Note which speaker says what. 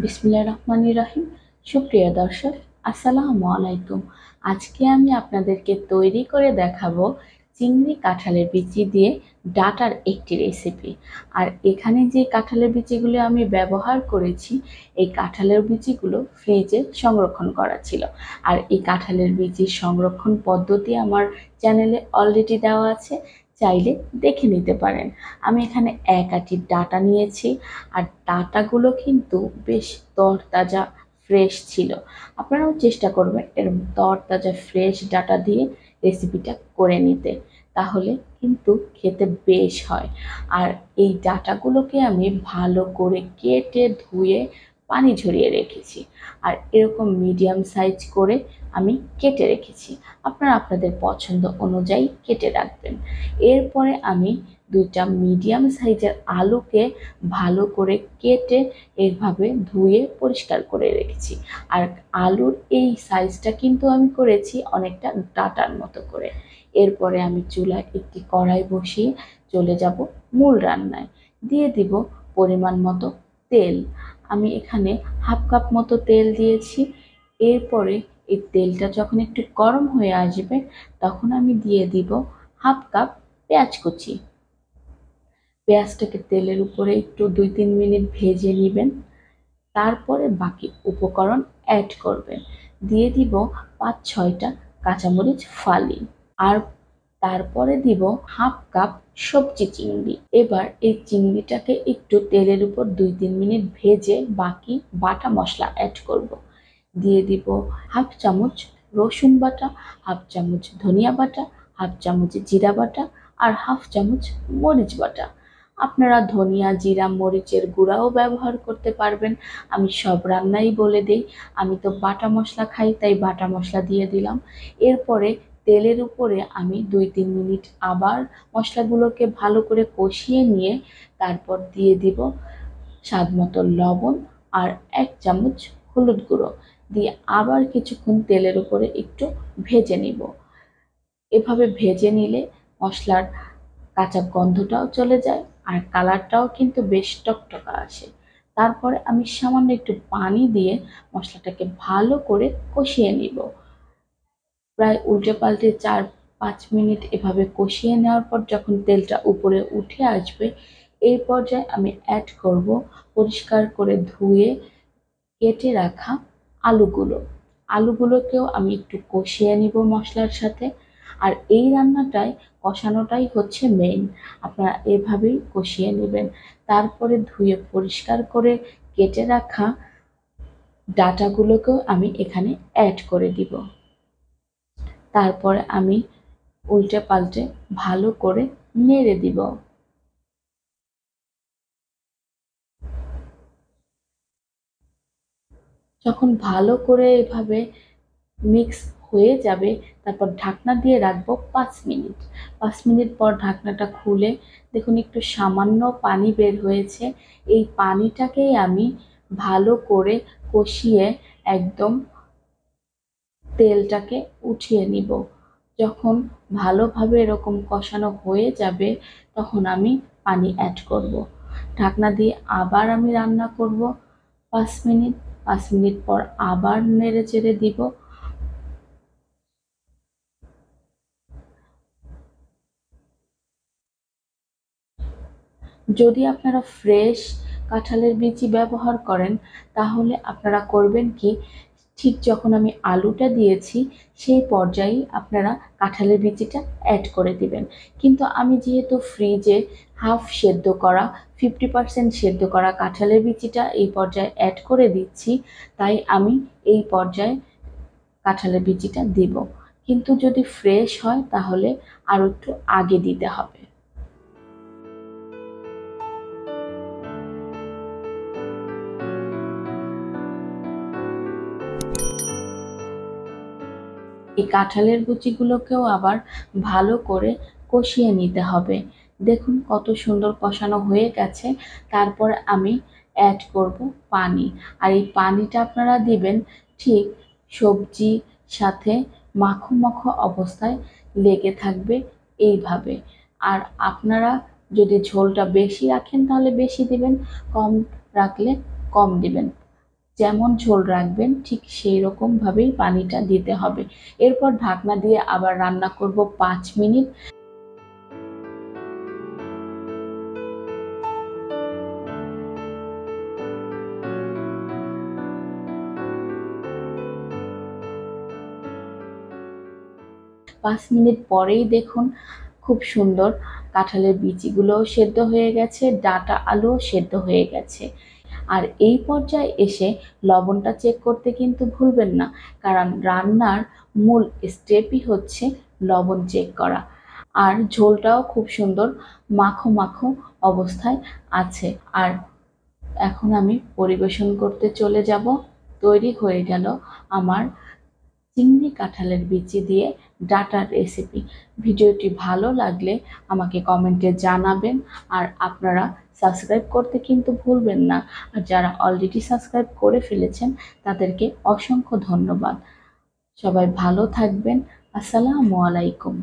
Speaker 1: বিসমিল্লাহির রহমানির রহিম। সুপ্রিয় দর্শক, আসসালামু আলাইকুম। আজকে আমি আপনাদেরকে তৈরি করে দেখাবো চিংড়ি কাঁঠালের বিচি দিয়ে ডাটার একটি রেসিপি। আর এখানে যে কাঁঠালের বিচিগুলো আমি ব্যবহার করেছি, এই কাঁঠালের বিচিগুলো ফ্রিজে সংরক্ষণ করা ছিল। আর এই কাঁঠালের বিচির সংরক্ষণ পদ্ধতি আমার চ্যানেলে অলরেডি দেওয়া আছে, চাইলে দেখে নিতে পারেন। আমি এখানে এক আটি ডাটা নিয়েছি, আর ডাটাগুলো কিন্তু বেশ তরতাজা ফ্রেশ ছিল। আপনারাও চেষ্টা করবেন এরকম তরতাজা ফ্রেশ ডাটা দিয়ে রেসিপিটা করে নিতে, তাহলে কিন্তু খেতে বেশ হয়। আর এই ডাটাগুলোকে আমি ভালো করে কেটে ধুয়ে পানি ঝরিয়ে রেখেছি, আর এরকম মিডিয়াম সাইজ করে আমি কেটে রেখেছি। আপনারা আপনাদের পছন্দ অনুযায়ী কেটে রাখবেন। এরপরে আমি দুইটা মিডিয়াম সাইজের আলুকে ভালো করে কেটে এইভাবে ধুয়ে পরিষ্কার করে রেখেছি। আর আলুর এই সাইজটা কিন্তু আমি করেছি অনেকটা ডাটার মতো করে। এরপরে আমি চুলায় একটি কড়াই বসিয়ে চলে যাব মূল রান্নায়। দিয়ে দিব পরিমাণ মতো তেল। আমি এখানে হাফ কাপ মতো তেল দিয়েছি। এরপরে এই তেলটা যখন একটু গরম হয়ে আসবে, তখন আমি দিয়ে দিব হাফ কাপ পেঁয়াজ কুচি। পেঁয়াজটাকে তেলের উপরে একটু 2-3 মিনিট ভেজে নেবেন। তারপরে বাকি উপকরণ অ্যাড করবেন। দিয়ে দিব 5-6টা কাঁচামরিচ ফালি। আর তারপরে দিব হাফ কাপ সবজি চিংড়ি। এবার এই চিংড়িটাকে একটু তেলের উপর 2-3 মিনিট ভেজে বাকি বাটা মশলা অ্যাড করব। দিয়ে দিব হাফ চামচ রসুন বাটা, হাফ চামচ ধনিয়া বাটা, হাফ চামচ জিরা বাটা, আর হাফ চামচ মরিচ বাটা। আপনারা ধনিয়া, জিরা, মরিচের গুঁড়াও ব্যবহার করতে পারবেন। আমি সব রান্নাই বলে দিই। আমি তো বাটা মশলা খাই, তাই বাটা মশলা দিয়ে দিলাম। এরপরে তেলের উপরে আমি 2-3 মিনিট আবার মশলাগুলোকে ভালো করে কষিয়ে নিয়ে তারপর দিয়ে দিব স্বাদ মতো লবণ আর 1 চামচ হলুদ গুঁড়ো দিয়ে আবার কিছুক্ষণ তেলের উপরে একটু ভেজে নিব। এভাবে ভেজে নিলে মশলার কাঁচা গন্ধটাও চলে যায়, আর কালারটাও কিন্তু বেশ টকটকা আসে। তারপরে আমি সামান্য একটু পানি দিয়ে মশলাটাকে ভালো করে কষিয়ে নিব। প্রায় উল্টে পাল্টে 4-5 মিনিট এভাবে কষিয়ে নেওয়ার পর যখন তেলটা উপরে উঠে আসবে, এই পর্যায়ে আমি অ্যাড করব পরিষ্কার করে ধুয়ে কেটে রাখা আলুগুলো। আলুগুলোকেও আমি একটু কষিয়ে নিব মশলার সাথে। আর এই রান্নাটায় কষানোটাই হচ্ছে মেইন। আপনারা এভাবেই কষিয়ে নেবেন। তারপরে ধুয়ে পরিষ্কার করে কেটে রাখা ডাটাগুলোকেও আমি এখানে অ্যাড করে দিব। তারপরে আমি উল্টে পাল্টে ভালো করে নেড়ে দিব। যখন ভালো করে এভাবে মিক্স হয়ে যাবে, তারপর ঢাকনা দিয়ে রাখবো 5 মিনিট। 5 মিনিট পর ঢাকনাটা খুলে দেখুন একটু সামান্য পানি বের হয়েছে। এই পানিটাকেই আমি ভালো করে কষিয়ে একদম তেলটাকে উঠিয়ে নিব। যখন ভালোভাবে এরকম কষানো হয়ে যাবে, তখন আমি পানি অ্যাড করব। ঢাকনা দিয়ে আবার আমি রান্না করব 5 মিনিট। 5 মিনিট পর আবার নেড়ে চেড়ে দিব। যদি আপনারা ফ্রেশ কাঁঠালের বিচি ব্যবহার করেন, তাহলে আপনারা করবেন কি, ঠিক যখন আমি আলুটা দিয়েছি সেই পর্যায়েই আপনারা কাঁঠালের বিচিটা অ্যাড করে দিবেন। কিন্তু আমি যেহেতু ফ্রিজে হাফ সেদ্ধ করা, 50% সেদ্ধ করা কাঁঠালের বিচিটা এই পর্যায়ে অ্যাড করে দিচ্ছি, তাই আমি এই পর্যায়ে কাঁঠালের বিচিটা দিব। কিন্তু যদি ফ্রেশ হয় তাহলে আরও একটু আগে দিতে হবে। এই কাঁঠালের কুচিগুলোকেও আবার ভালো করে কষিয়ে নিতে হবে। দেখুন কত সুন্দর কষানো হয়ে গেছে। তারপর আমি অ্যাড করব পানি। আর এই পানিটা আপনারা দিবেন ঠিক সবজি সাথে মাখো মাখো অবস্থায় লেগে থাকবে এইভাবে। আর আপনারা যদি ঝোলটা বেশি রাখেন তাহলে বেশি দিবেন, কম রাখলে কম দিবেন। যেমন ঝোল রাখবেন ঠিক সেই রকম ভাবেই পানিটা দিতে হবে। এরপর ঢাকনা দিয়ে আবার রান্না করব 5 মিনিট। 5 মিনিট পরেই দেখুন খুব সুন্দর কাঁঠালের বিচিগুলোও সেদ্ধ হয়ে গেছে, ডাঁটা আলুও সেদ্ধ হয়ে গেছে। আর এই পর্যায়ে এসে লবণটা চেক করতে কিন্তু ভুলবেন না, কারণ রান্নার মূল স্টেপই হচ্ছে লবণ চেক করা। আর ঝোলটাও খুব সুন্দর মাখো মাখো অবস্থায় আছে। আর এখন আমি পরিবেশন করতে চলে যাব। তৈরি হয়ে গেল আমার চিংড়ি কাঁঠালের বিচি দিয়ে ডাঁটার রেসিপি। ভিডিওটি ভালো লাগলে আমাকে কমেন্টে জানাবেন। আর আপনারা সাবস্ক্রাইব করতে কিন্তু ভুলবেন না। আর যারা অলরেডি সাবস্ক্রাইব করে ফেলেছেন তাদেরকে অসংখ্য ধন্যবাদ। সবাই ভালো থাকবেন। আসসালামু আলাইকুম।